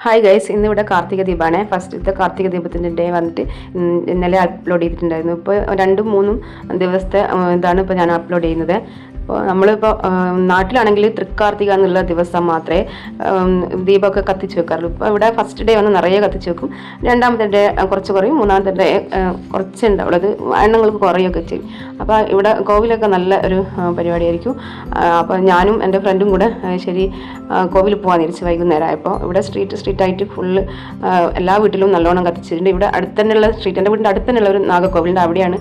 Hi guys, ഇന്നിവിടെ കാർത്തിക ദീപമാണ്. ഫസ്റ്റത്തെ Karthika ദീപത്തിൻ്റെ day വന്നിട്ട് ഇന്നലെ അപ്ലോഡ് ചെയ്തിട്ടുണ്ടായിരുന്നു. ഇപ്പോൾ 2-3 ദിവസത്തെ ഇതാണ് ഇപ്പോൾ ഞാൻ അപ്ലോഡ് ചെയ്യുന്നത്. അപ്പോൾ നമ്മളിപ്പോൾ നാട്ടിലാണെങ്കിൽ തൃക്കാർത്തിക എന്നുള്ള ദിവസം മാത്രമേ ദീപമൊക്കെ കത്തിച്ച് വെക്കാറുള്ളൂ. ഇപ്പോൾ ഇവിടെ ഫസ്റ്റ് ഡേ വന്ന് നിറയെ കത്തിച്ച് വെക്കും, രണ്ടാമത്തെ ഡേ കുറച്ച് കുറയും, മൂന്നാമത്തെ ഡേ കുറച്ചുണ്ടാവുള്ളൂ, അത് എണ്ണങ്ങൾക്ക് കുറയൊക്കെ ചെയ്യും. അപ്പോൾ ഇവിടെ കോവിലൊക്കെ നല്ല ഒരു പരിപാടിയായിരിക്കും. അപ്പോൾ ഞാനും എൻ്റെ ഫ്രണ്ടും കൂടെ കോവിൽ പോകാൻ തിരിച്ച് വൈകുന്നേരമായപ്പോൾ ഇവിടെ സ്ട്രീറ്റായിട്ട് ഫുള്ള് എല്ലാ വീട്ടിലും നല്ലോണം കത്തിച്ചിട്ടുണ്ട്. ഇവിടെ അടുത്ത് തന്നെയുള്ള സ്ട്രീറ്റ്, എൻ്റെ വീടിൻ്റെ അടുത്ത് തന്നെയുള്ള ഒരു നാഗക്കോവിലുണ്ട്, അവിടെയാണ്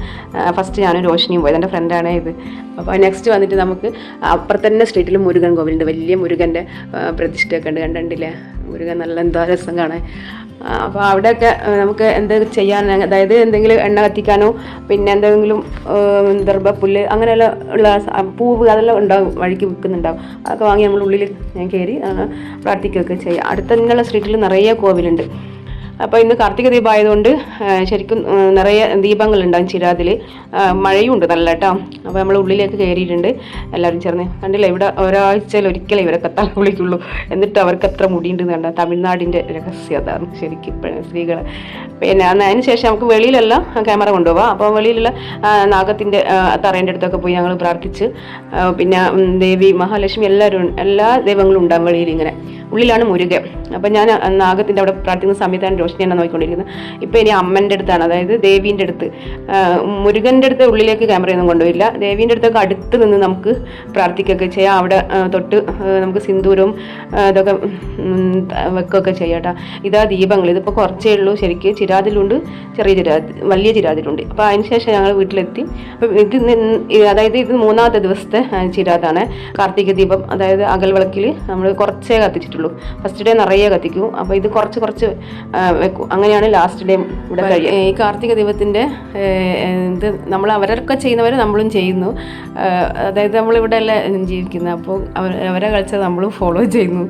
ഫസ്റ്റ് ഞാനും രോഷിനിയും പോയത്. എൻ്റെ ഫ്രണ്ടാണ് ഇത്. അപ്പോൾ നെക്സ്റ്റ് വന്നിട്ട് നമുക്ക് അപ്പുറത്ത് തന്നെ സ്ട്രീറ്റിൽ മുരുകൻ കോവിലുണ്ട്. വലിയ മുരുകൻ്റെ പ്രതിഷ്ഠയൊക്കെ ഉണ്ട്, കണ്ടില്ലേ? മുരുകൻ നല്ല എന്താ രസം കാണാൻ. അപ്പോൾ അവിടെയൊക്കെ നമുക്ക് എന്തെങ്കിലും ചെയ്യാൻ, അതായത് എന്തെങ്കിലും എണ്ണ കത്തിക്കാനോ പിന്നെ എന്തെങ്കിലും ദർഭപ്പുല്ല് അങ്ങനെയുള്ള ഉള്ള പൂവ് അതെല്ലാം ഉണ്ടാവും, വഴിക്ക് വിൽക്കുന്നുണ്ടാവും. അതൊക്കെ വാങ്ങി നമ്മൾ ഉള്ളിൽ കയറി പ്രാർത്ഥിക്കുകയൊക്കെ ചെയ്യാം. അടുത്ത തന്നെയുള്ള സ്ട്രീറ്റിൽ നിറയെ കോവിലുണ്ട്. അപ്പോൾ ഇന്ന് കാർത്തിക ദീപം ആയതുകൊണ്ട് ശരിക്കും നിറയെ ദീപങ്ങളുണ്ടാകും ചിരാതിൽ. മഴയുണ്ട് നല്ല കേട്ടോ. അപ്പോൾ നമ്മൾ ഉള്ളിലേക്ക് കയറിയിട്ടുണ്ട് എല്ലാവരും ചേർന്ന്. കണ്ടില്ല, ഇവിടെ ഒരാഴ്ചയിൽ ഒരിക്കലേ ഇവരൊക്കെ തല വിളിക്കുള്ളൂ, എന്നിട്ട് അവർക്ക് എത്ര മുടിയുണ്ടെന്ന് കണ്ട. തമിഴ്നാടിൻ്റെ രഹസ്യം അതാണ് ശരിക്കും സ്ത്രീകൾ. പിന്നെ അതിന് ശേഷം നമുക്ക് വെളിയിലെല്ലാം ക്യാമറ കൊണ്ടുപോകാം. അപ്പോൾ വെളിയിലുള്ള നാഗത്തിൻ്റെ തറേൻ്റെ അടുത്തൊക്കെ പോയി ഞങ്ങൾ പ്രാർത്ഥിച്ച്, പിന്നെ ദേവി മഹാലക്ഷ്മി എല്ലാ ദൈവങ്ങളും ഉണ്ടാകും വെളിയിൽ. ഇങ്ങനെ ഉള്ളിലാണ് മുരുകൻ. അപ്പം ഞാൻ നാഗത്തിൻ്റെ അവിടെ പ്രാർത്ഥിക്കുന്ന സമയത്താണ് രോഷിനി എന്നെ നോക്കിക്കൊണ്ടിരിക്കുന്നത്. ഇപ്പോൾ ഇനി അമ്മൻ്റെ അടുത്താണ്, അതായത് ദേവീൻ്റെ അടുത്ത്. മുരുകൻ്റെ അടുത്ത് ഉള്ളിലേക്ക് ക്യാമറയൊന്നും കൊണ്ടുപോയില്ല. ദേവീൻ്റെ അടുത്തൊക്കെ അടുത്ത് നിന്ന് നമുക്ക് പ്രാർത്ഥിക്കുകയൊക്കെ ചെയ്യാം. അവിടെ തൊട്ട് നമുക്ക് സിന്ദൂരവും ഇതൊക്കെ വെക്കുകയൊക്കെ ചെയ്യാം കേട്ടോ. ഇതാ ദീപങ്ങൾ. ഇതിപ്പോൾ കുറച്ചേ ഉള്ളൂ. ശരിക്ക് ചിരാതിലുണ്ട്, വലിയ ചിരാതിലുണ്ട്. അപ്പോൾ അതിന് ശേഷം ഞങ്ങൾ വീട്ടിലെത്തി. അപ്പം അതായത് ഇത് 3ാമത്തെ ദിവസത്തെ ചിരാതാണ് കാർത്തിക ദീപം. അതായത് അകൽവിളക്കിൽ നമ്മൾ കുറച്ചേ കത്തിച്ചിട്ടുള്ളൂ. ഫസ്റ്റ് ഡേ നിറയെ കത്തിക്കും, അപ്പോൾ ഇത് കുറച്ച് വെക്കും. അങ്ങനെയാണ് ലാസ്റ്റ് ഡേ ഇവിടെ കഴിയുക. ഈ കാർത്തിക ദീപത്തിൻ്റെ ഇത് നമ്മൾ അവരൊക്കെ ചെയ്യുന്നവർ നമ്മളും ചെയ്യുന്നു. അതായത് നമ്മളിവിടെ അല്ല ജീവിക്കുന്നത്, അപ്പോൾ അവരെ കളിച്ചാൽ നമ്മളും ഫോളോ ചെയ്യുന്നു.